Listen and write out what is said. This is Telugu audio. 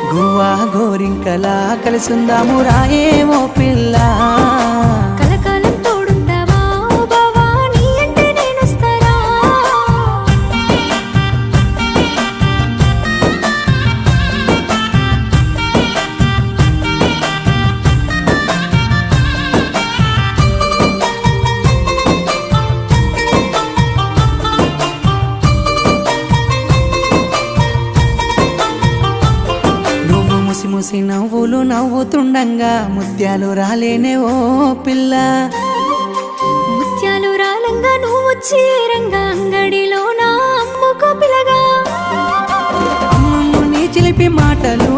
గువ్వా గోరింకలా కలిసుందాము రాయేమో పిల్ల కలకాలం తోడుంటావా ఓ బావా నీ అంటే నేనొస్తారా ముసి ముసి నవ్వులు నవ్వుతుండంగా ముత్యాలు రాలేనే ఓ పిల్ల ముత్యాలు రాలంగా నువ్వు చీరంగా అంగడిలో నా అమ్ముకో పిలగా అమ్మమ్మ నీ చిలిపి మాటలు